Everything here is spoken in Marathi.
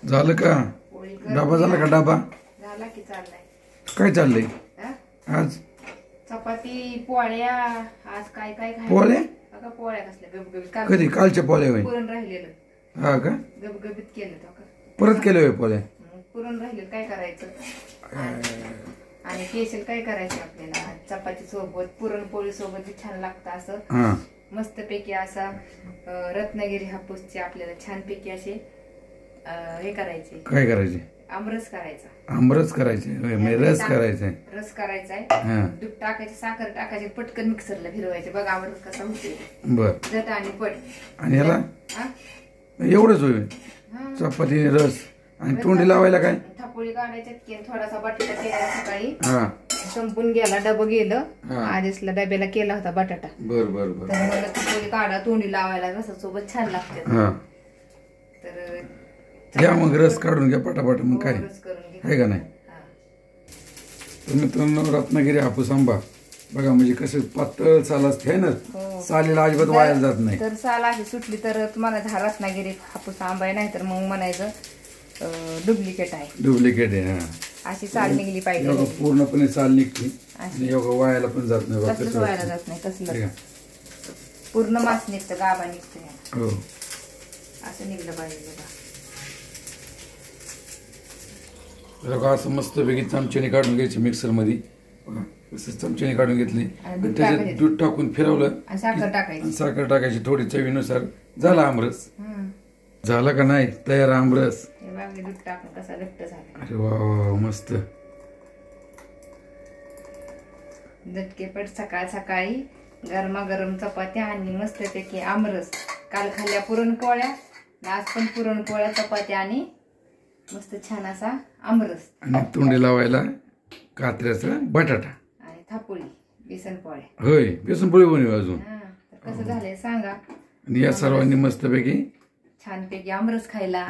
झालं का? डबा झाला का? डबा झाला की चाललाय. काय चाललंय आज? चपाती पोळ्या. आज काय काय पोळ्या? बघा पोळ्या कसल्या गबगबीत. कधी? कालच्या पोळ्या होय? पुरण राहिलेलं. हा का? गबगबीत केलं तो. परत केलं होय पोळ्या? पुरण राहिलेलं काय करायचं? आणि स्पेशल काय करायचं आपल्याला? चपाती सोबत पुरणपोळी सोबत छान लागतं असं मस्तपैकी असा रत्नागिरी हापूसचे आपल्याला छानपैकी असे हे करायचे. काय करायचे? आमरस करायचा. आमरस करायचे? रस करायचा? रस करायचा. दूध टाकायचे, साखर टाकायचे, पटकन मिक्सरला फिरवायचे. बघा आमरस कसा होते. बर. झट आणि पट. आणि ह्याला एवढंच होईल? चपाती रस आणि तोंडी लावायला काय? थापोळी काढायच्या. थोडासा बटाटा केला सकाळी, संपून गेला, डबं गेलं. आधीचला डब्याला केला होता बटाटा. बर बर बर. तर मला थापोळी काढा, तोंडी लावायला रसा सोबत छान लागते. तर घ्या मग रस काढून घ्या पटापट. मग काय आहे का नाही? तर मित्रांनो, रत्नागिरी हापूस आंबा बघा, म्हणजे कसं पातळ साल असते आहे ना, सालीला अजिबात वायाला जात नाही. तर साल अशी सुटली तर तुम्हाला रत्नागिरी हापूस आंबा आहे, नाही तर मग म्हणायचं डुप्लिकेट आहे. डुप्लिकेट आहे. अशी साल निघली पाहिजे. पूर्णपणे साल निघते आणि वायाला पण जात नाही. कसलंच वायाला जात नाही. कसलं पूर्ण मास निघतं, गाभा निघतं. हो, असं निघलं पाहिजे. बघा असं मस्तपैकी चमच्याने काढून घ्यायची मिक्सर मध्ये. चमच्याने काढून घेतली, त्याच्यात दूध टाकून फिरवलं, साखर टाकायची थोडी चवीनुसार. झाला आमरस. झाला का नाही तयार आमरस? दूध टाकून कसा घट्ट झाला. अरे वा, मस्त. झटकेपट सकाळ सकाळी गरमागरम चपात्या आणि मस्तपैकी आमरस. काल खाल्ल्या पुरणपोळ्या, आज पण पुरणपोळ्या, चपात्या आणि मस्त छान असा आमरस. आणि तोंडी लावायला कात्र्याचा बटाटा आणि थापोळी, बेसन पोळ्या. होय, बेसन पोळी बनवू अजून. कसं झालंय सांगा. आणि या सर्वांनी मस्तपैकी छानपैकी आमरस खायला.